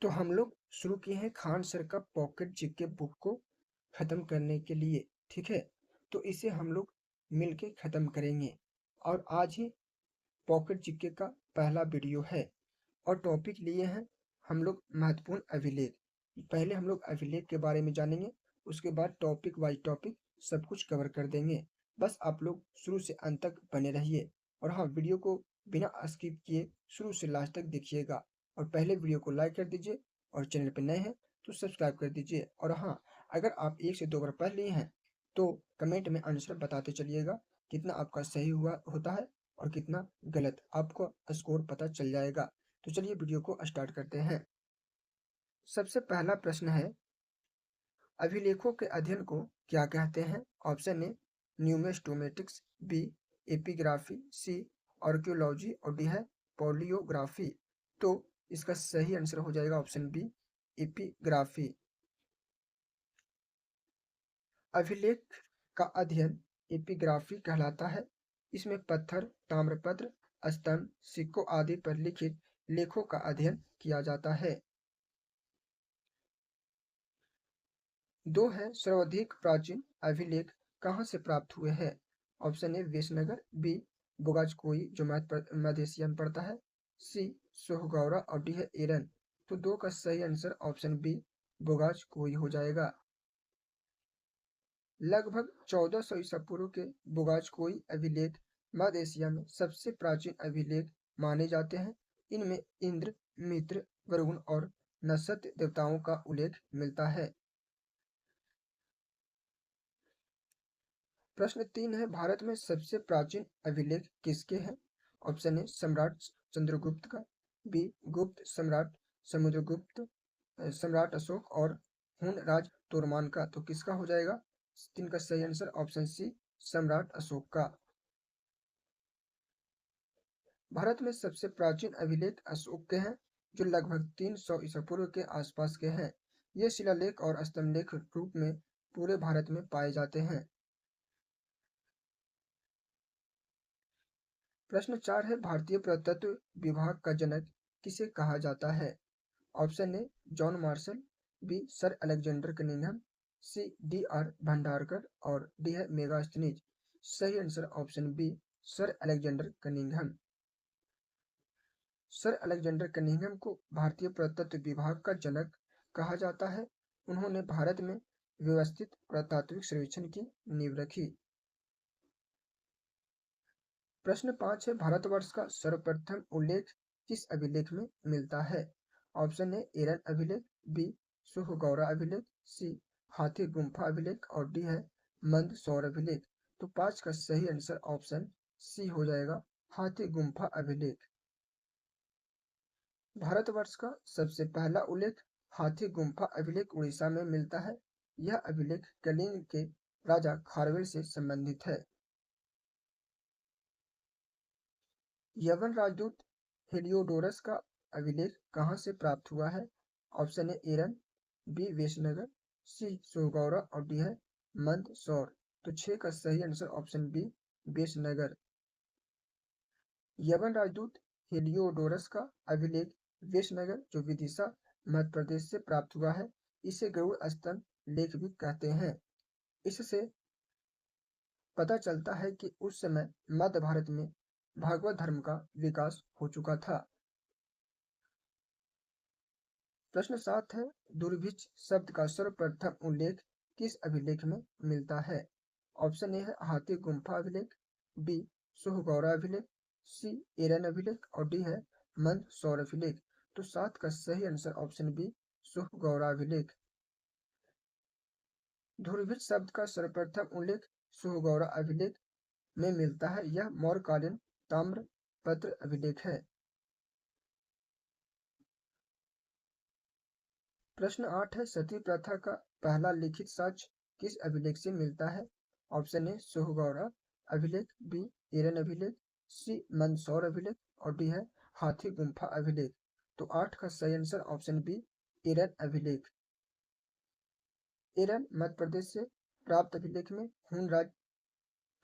तो हम लोग शुरू किए हैं खान सर का पॉकेट जीके बुक को ख़त्म करने के लिए, ठीक है? तो इसे हम लोग मिलके ख़त्म करेंगे और आज ही पॉकेट जीके का पहला वीडियो है और टॉपिक लिए हैं हम लोग महत्वपूर्ण अभिलेख। पहले हम लोग अभिलेख के बारे में जानेंगे, उसके बाद टॉपिक वाइज टॉपिक सब कुछ कवर कर देंगे। बस आप लोग शुरू से अंत तक बने रहिए और हाँ, वीडियो को बिना स्किप किए शुरू से लास्ट तक देखिएगा और पहले वीडियो को लाइक कर दीजिए और चैनल पर नए हैं तो सब्सक्राइब कर दीजिए। और हाँ, अगर आप 1 से 2 बार पढ़ लिए हैं तो कमेंट में आंसर बताते चलिएगा, कितना आपका सही हुआ होता है और कितना गलत, आपको स्कोर पता चल जाएगा। तो चलिए वीडियो को स्टार्ट करते हैं। सबसे पहला प्रश्न है, अभिलेखों के अध्ययन को क्या कहते हैं? Option A numismatics, B epigraphy, C archaeology और डी है पॉलियोग्राफी। तो इसका सही आंसर हो जाएगा ऑप्शन बी एपिग्राफी। अभिलेख का अध्ययन एपिग्राफी कहलाता है। इसमें पत्थर, ताम्रपत्र, स्तंभ, सिक्कों आदि पर लिखित लेखों का अध्ययन किया जाता है। 2 है, सर्वाधिक प्राचीन अभिलेख कहाँ से प्राप्त हुए हैं? ऑप्शन ए विसनगर, बी बोगाजकोई जो मध्य एशिया में पड़ता है, सी सोहगौरा और डी है एरन। तो 2 का सही आंसर ऑप्शन बी बोगाजकोई हो जाएगा। लगभग 1400 ईसा पूर्व के बोगाजकोई अभिलेख मध्य एशिया में सबसे प्राचीन अभिलेख माने जाते हैं। इनमें इंद्र, मित्र, वरुण और नक्षत्र देवताओं का उल्लेख मिलता है। प्रश्न 3 है, भारत में सबसे प्राचीन अभिलेख किसके हैं? ऑप्शन ए सम्राट चंद्रगुप्त का, बी गुप्त सम्राट समुद्रगुप्त, सम्राट अशोक और हुन राज तोरमान का। तो किसका हो जाएगा 3 का सही आंसर ऑप्शन सी सम्राट अशोक का। भारत में सबसे प्राचीन अभिलेख अशोक के हैं, जो लगभग 300 ईसा पूर्व के आसपास के हैं। ये शिलालेख और स्तंभलेख रूप में पूरे भारत में पाए जाते हैं। प्रश्न 4 है, भारतीय पुरातत्व विभाग का जनक किसे कहा जाता है? Option A John Marshall, B sir Alexander Cunningham, C D R Bhandarkar और डी है मेगास्थनीज। सही answer option B sir Alexander Cunningham. Sir Alexander Cunningham को भारतीय पुरातत्व विभाग का जनक कहा जाता है। उन्होंने भारत में व्यवस्थित पुरातात्विक सर्वेक्षण की नींव रखी। प्रश्न 5 है, भारतवर्ष का सर्वप्रथम उल्लेख किस अभिलेख में मिलता है? ऑप्शन ए एरन अभिलेख, बी सुहगौरा अभिलेख, सी हाथी गुम्फा अभिलेख और डी है मंदसौर अभिलेख। तो 5 का सही आंसर ऑप्शन सी हो जाएगा हाथी गुम्फा अभिलेख। भारतवर्ष का सबसे पहला उल्लेख हाथी गुम्फा अभिलेख उड़ीसा में मिलता है। यह अभिलेख कलिंग के राजा खारवेल से संबंधित है। यवन राजदूत हेलियोडोरस का अभिलेख कहाँ से प्राप्त हुआ है? ऑप्शन ए एरन, बी वेशनगर, सी सोगौरा और डी है मंदसौर। तो 6 का सही आंसर ऑप्शन बी वेशनगर। यवन राजदूत हेलियोडोरस का अभिलेख वेशनगर जो विदिशा मध्य प्रदेश से प्राप्त हुआ है। इसे गरुड़ स्तंभ लेख भी कहते हैं। इससे पता चलता है कि उस समय मध्य भारत में भागवत धर्म का विकास हो चुका था। प्रश्न 7 है, दुर्भिक्ष शब्द का सर्वप्रथम उल्लेख किस अभिलेख में मिलता है? ऑप्शन ए है हाथी गुम्फा अभिलेख, बी सोहगौरा अभिलेख, सी एरन अभिलेख और डी है मंदसौर अभिलेख। तो 7 का सही आंसर ऑप्शन बी सोहगौरा अभिलेख। दुर्भिक्ष शब्द का सर्वप्रथम उल्लेख सोहगौरा अभिलेख में मिलता है। यह मौर्यकालीन ताम्र पत्र अभिलेख है। प्रश्न 8 है, सती प्रथा का पहला लिखित साक्ष्य किस अभिलेख से मिलता है? ऑप्शन ए सोहगौरा अभिलेख, बी एरन अभिलेख, सी मंदसौर अभिलेख और डी है हाथी गुम्फा अभिलेख। तो 8 का सही आंसर ऑप्शन बी एरन अभिलेख। एरन मध्य प्रदेश से प्राप्त अभिलेख में हुन राज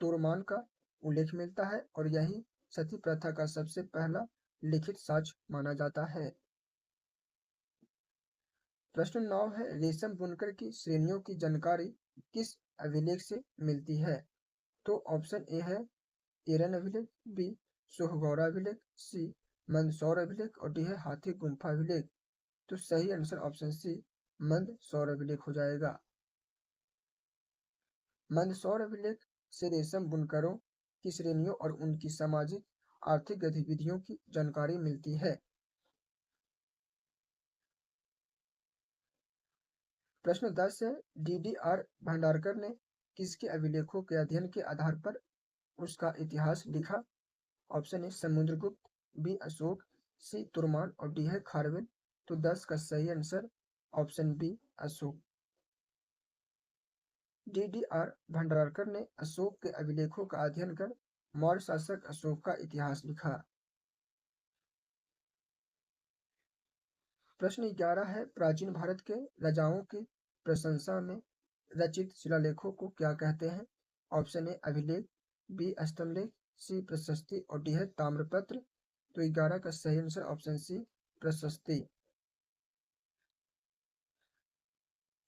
तोरमान का उल्लेख मिलता है और यही सती प्रथा का सबसे पहला लिखित साक्ष्य माना जाता है। प्रश्न 9 है, रेशम बुनकर की श्रेणियों की जानकारी किस अभिलेख से मिलती है? तो ऑप्शन ए है एरन अभिलेख, बी सोहगौरा अभिलेख, सी मंदसौर अभिलेख और डी है हाथी गुम्फा अभिलेख। तो सही आंसर ऑप्शन सी मंदसौर अभिलेख हो जाएगा। मंदसौर अभिलेख से रेशम बुनकरों की श्रेणियों और उनकी सामाजिक आर्थिक गतिविधियों की जानकारी मिलती है। प्रश्न 10 है, DDR भंडारकर ने किसके अभिलेखों के अध्ययन के आधार पर उसका इतिहास लिखा? Option A Samudragupta, B Ashoka, C तुर्मान और डी है खारवेल। तो 10 का सही answer option B Ashoka. DDR Bhandarkar ने अशोक के अभिलेखों का अध्ययन कर मौर्य शासक अशोक का इतिहास लिखा। प्रश्न 11 है, प्राचीन भारत के राजाओं की प्रशंसा में रचित शिलालेखों को क्या कहते हैं? ऑप्शन ए अभिलेख, बी स्तंभलेख, सी प्रशस्ति और डी है ताम्रपत्र। तो 11 का सही आंसर ऑप्शन सी प्रशस्ति।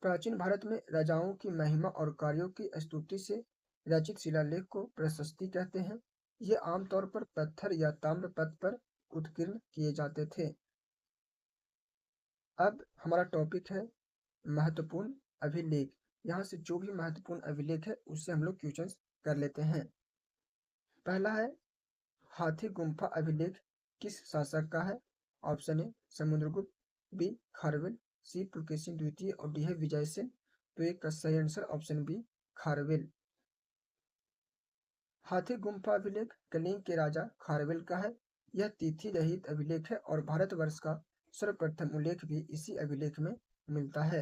प्राचीन भारत में राजाओं की महिमा और कार्यों की स्तुति से रचित शिलालेख को प्रशस्ति कहते हैं। ये आमतौर पर पत्थर या ताम्रपत्र पर उत्कीर्ण किए जाते थे। अब हमारा टॉपिक है महत्वपूर्ण अभिलेख। यहाँ से जो भी महत्वपूर्ण अभिलेख है उससे हम लोग क्वेश्चंस कर लेते हैं। पहला है, हाथी गुम्फा अभिलेख किस शासक का है? Option A Samudragupta, B Kharavela, C Pulakeshin द्वितीय और डी है विजयसेन। तो एक का सही आंसर ऑप्शन बी खारवेल। हाथी गुम्फा अभिलेख कलिंग के राजा खारवेल का है। यह तिथि रहित अभिलेख है और भारतवर्ष का सर्वप्रथम उल्लेख भी इसी अभिलेख में मिलता है।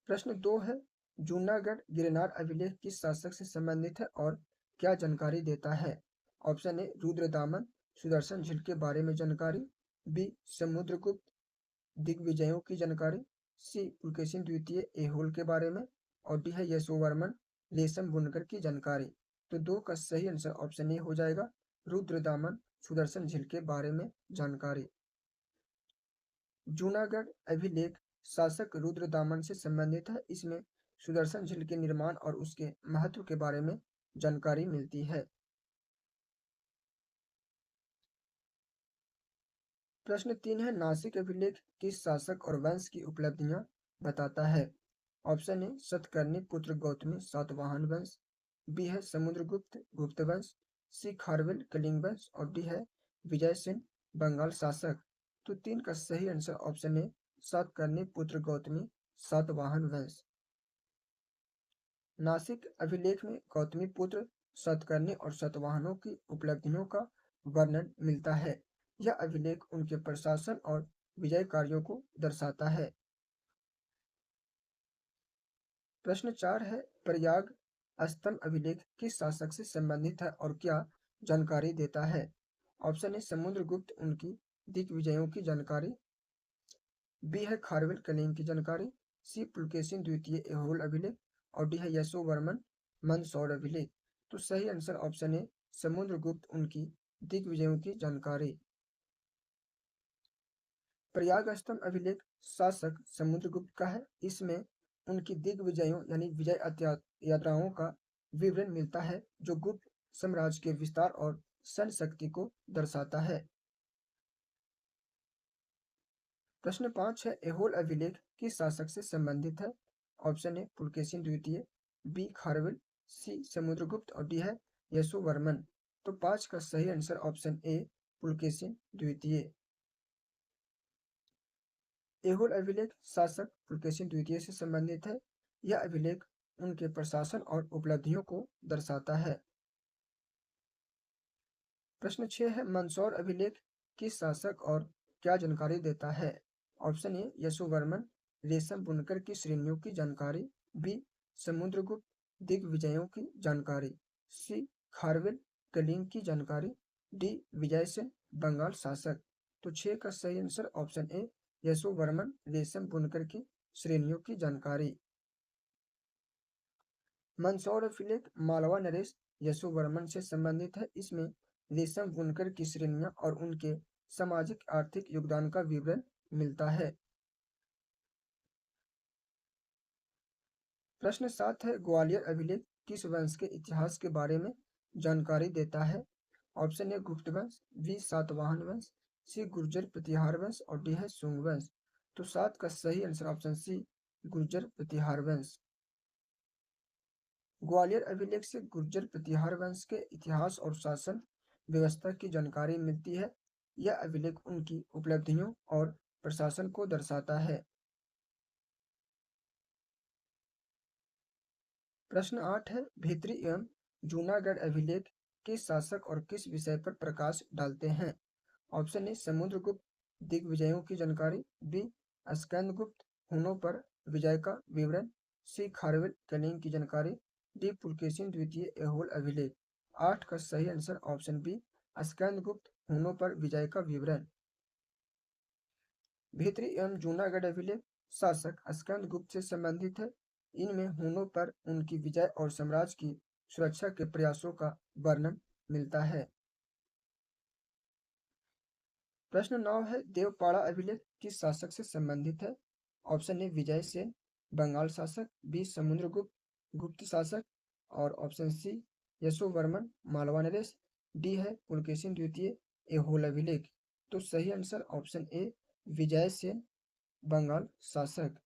प्रश्न 2 है, जूनागढ़ गिरनार अभिलेख किस शासक से संबंधित है और क्या जानकारी देता है? ऑप्शन ए रुद्रदामन सुदर्शन झिल के बारे में जानकारी, बी समुद्रगुप्त दिग्विजयों की जानकारी, सी पुलकेशिन द्वितीय एहोल के बारे में और डी है यशोवर्मन रेशम बुनकर की जानकारी। तो 2 का सही आंसर ऑप्शन ए हो जाएगा, रुद्रदामन सुदर्शन झिल के बारे में जानकारी। जूनागढ़ अभिलेख शासक रुद्रदामन से संबंधित है। इसमें सुदर्शन झील के निर्माण और उसके महत्व के बारे में जानकारी मिलती है। प्रश्न 3 है, नासिक अभिलेख किस शासक और वंश की उपलब्धियां बताता है? ऑप्शन ए सतकर्णी पुत्र गौतमी सातवाहन वंश, बी है समुद्रगुप्त गुप्त वंश, सी खारवेल कलिंग वंश और डी है विजयसेन बंगाल शासक। तो 3 का सही आंसर ऑप्शन ए सातकर्णी पुत्र गौतमी सातवाहन वंश। नासिक अभिलेख में गौतमी पुत्र सातकर्णी और सातवाहनों की उपलब्धियों का वर्णन मिलता है। यह अभिलेख उनके प्रशासन और विजय कार्यों को दर्शाता है। प्रश्न 4 है, प्रयाग स्तंभ अभिलेख किस शासक से संबंधित है और क्या जानकारी देता है? ऑप्शन ए समुद्रगुप्त उनकी दिग्विजयों की जानकारी, बी है खारवेल कलिंग की जानकारी, सी पुलकेशिन द्वितीय एहोल अभिलेख और डी है यशोवर्मन मंदसौर अभिलेख। तो सही आंसर ऑप्शन ए समुद्रगुप्त उनकी दिग्विजयों की जानकारी। प्रयाग स्तंभ अभिलेख शासक समुद्रगुप्त का है। इसमें उनकी दिग्विजयों यानी विजय यात्राओं का विवरण मिलता है जो गुप्त साम्राज्य के विस्तार और सैन्य शक्ति को दर्शाता है। प्रश्न 5 है, एहोल अभिलेख किस शासक से संबंधित है? ऑप्शन ए पुलकेशिन द्वितीय, बी खारवेल, सी समुद्रगुप्त और डी है यशोवर्मन। तो 5 का सही आंसर ऑप्शन ए पुलकेशिन द्वितीय। एहोल अभिलेख शासक पुलकेशिन द्वितीय से संबंधित है। यह अभिलेख उनके प्रशासन और उपलब्धियों को दर्शाता है। प्रश्न 6 है, मंदसौर अभिलेख किस शासक और क्या जानकारी देता है? ऑप्शन ए यशोवर्मन रेशम बुनकर की श्रेणियों की जानकारी, बी समुद्रगुप्त दिग्विजयों की जानकारी, सी खारवेल कलिंग की जानकारी, डी विजयसेन बंगाल शासक। तो 6 का सही आंसर ऑप्शन ए यशोवर्मन रेशम बुनकर की श्रेणियों की जानकारी। मंदसौर अभिलेख मालवा नरेश यशोवर्मन से संबंधित है। इसमें रेशम बुनकर की श्रेणियां और उनके सामाजिक आर्थिक योगदान का विवरण मिलता है। प्रश्न 7 है, ग्वालियर अभिलेख किस वंश के इतिहास के बारे में जानकारी देता है? ऑप्शन ए गुप्त वंश, बी सातवाहन वंश, सी गुर्जर प्रतिहार वंश और डी है शुंग वंश। तो 7 का सही आंसर ऑप्शन सी गुर्जर प्रतिहार वंश। ग्वालियर अभिलेख से गुर्जर प्रतिहार वंश के इतिहास और शासन व्यवस्था की जानकारी मिलती है। यह अभिलेख उनकी उपलब्धियों और प्रशासन को दर्शाता है। प्रश्न 8 है, भीतरी एवं जूनागढ़ अभिलेख किस शासक और किस विषय पर प्रकाश डालते हैं? ऑप्शन ए समुद्रगुप्त दिग्विजयों की जानकारी, बी स्कंदगुप्त हुनों पर विजय का विवरण, सी खारवेल कलिंग की जानकारी, डी पुलकेशिन द्वितीय ऐहोल अभिलेख। 8 का सही आंसर ऑप्शन बी स्कंदगुप्त हुनों पर विजय का विवरण। भीतरी एवं जूनागढ़ अभिलेख शासक स्कंदगुप्त से संबंधित है। इनमें हुनों पर उनकी विजय और साम्राज्य की सुरक्षा के प्रयासों का वर्णन मिलता है। प्रश्न 9 है, देवपाड़ा अभिलेख किस शासक से संबंधित है? ऑप्शन ए विजय सेन बंगाल शासक, बी समुद्रगुप्त गुप्त शासक और ऑप्शन सी यशोवर्मन मालवा नरेश, डी है पुलकेशिन द्वितीय ऐहोल अभिलेख। तो सही answer option A Vijay Sen Bengal शासक।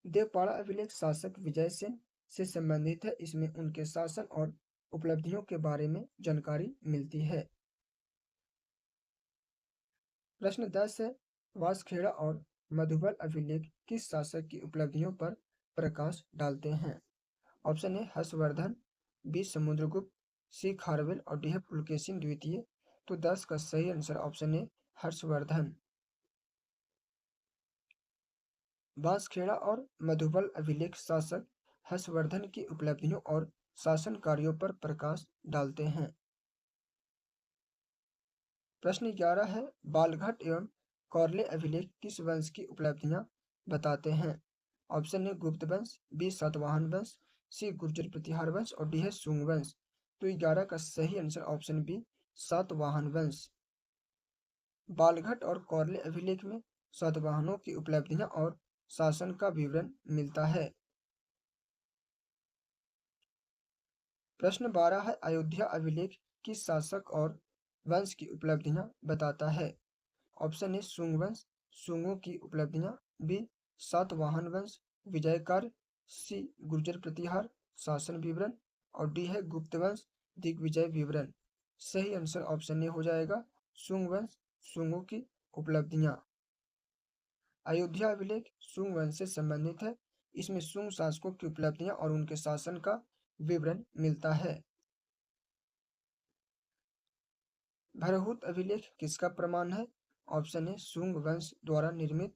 देवपाड़ा अभिलेख शासक विजय सेन से संबंधित है। इसमें उनके शासन और उपलब्धियों के बारे में जानकारी मिलती है। प्रश्न 10 है, वासखेड़ा और मधुबल अभिलेख किस शासक की उपलब्धियों पर प्रकाश डालते हैं? Option A Harshavardhana, B Samudragupta, C Kharavela और डी है पुलकेशिन द्वितीय। तो 10 का सही answer option A Harshavardhana. Banskhera और मधुबल अभिलेख शासक हर्षवर्धन की उपलब्धियों और शासन कार्यों पर प्रकाश डालते हैं। प्रश्न 11 है, बालघाट एवं कौरले अभिलेख किस वंश की उपलब्धियां बताते हैं? ऑप्शन ए गुप्त वंश, बी सातवाहन वंश, सी गुर्जर प्रतिहार वंश और डी है शुंग वंश। तो 11 का सही आंसर ऑप्शन बी सातवाहन वंश। बालघाट और कौरले अभिलेख में सातवाहनों की उपलब्धियां और शासन का विवरण मिलता है। प्रश्न 12 है, अयोध्या अभिलेख किस शासक और वंश की उपलब्धियां बताता है? ऑप्शन ए शुंग वंश शुंगों की उपलब्धियां, बी सातवाहन वंश विजय कार्य, सी गुर्जर प्रतिहार शासन विवरण और डी है गुप्त वंश दिग्विजय विवरण। सही आंसर ऑप्शन ए हो जाएगा शुंग वंश शुंगों की उपलब्धियां। अयोध्या अभिलेख शुंग वंश से संबंधित है। इसमें शुंग शासकों की उपलब्धियां और उनके शासन का विवरण मिलता है। भरहुत अभिलेख किसका प्रमाण है? ऑप्शन ए शुंग वंश द्वारा निर्मित,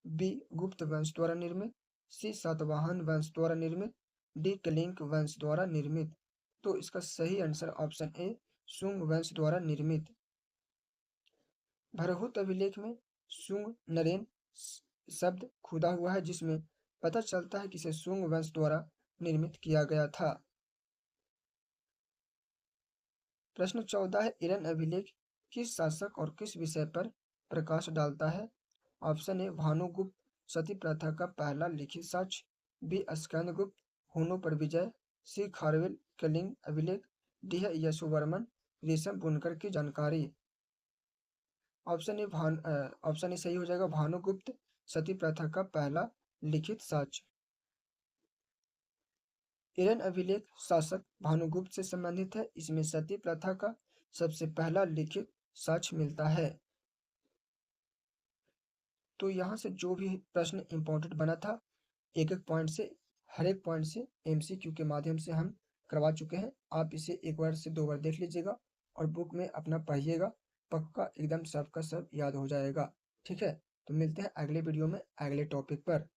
बी गुप्त वंश द्वारा निर्मित, सी सातवाहन वंश द्वारा निर्मित, डी कलिंग वंश द्वारा निर्मित। तो इसका सही आंसर ऑप्शन ए शुंग वंश द्वारा निर्मित। भरहुत अभिलेख में शुंग नरेन शब्द खुदा हुआ है, जिसमें पता चलता है कि इसे शुंग वंश द्वारा निर्मित किया गया था। प्रश्न 14 है, इरन अभिलेख किस शासक और किस विषय पर प्रकाश डालता है? ऑप्शन ए भानुगुप्त सती प्रथा का पहला लिखित साक्ष्य, बी स्कंदगुप्त हुनों पर विजय, सी खारवेल कलिंग अभिलेख, डी है यशोवर्मन रेशम बुनकर की जानकारी। ऑप्शन ए सही हो जाएगा भानुगुप्त सती प्रथा का पहला लिखित साक्ष्य। इरन अभिलेख शासक भानुगुप्त से संबंधित है। इसमें सती प्रथा का सबसे पहला लिखित साक्ष्य मिलता है। तो यहाँ से जो भी प्रश्न इंपॉर्टेंट बना था, एक एक पॉइंट से हर एक पॉइंट से एमसीक्यू के माध्यम से हम करवा चुके हैं। आप इसे एक बार से 2 बार देख लीजिएगा और बुक में अपना पढ़िएगा, पक्का एकदम सबका सब याद हो जाएगा। ठीक है, तो मिलते हैं अगले वीडियो में अगले टॉपिक पर।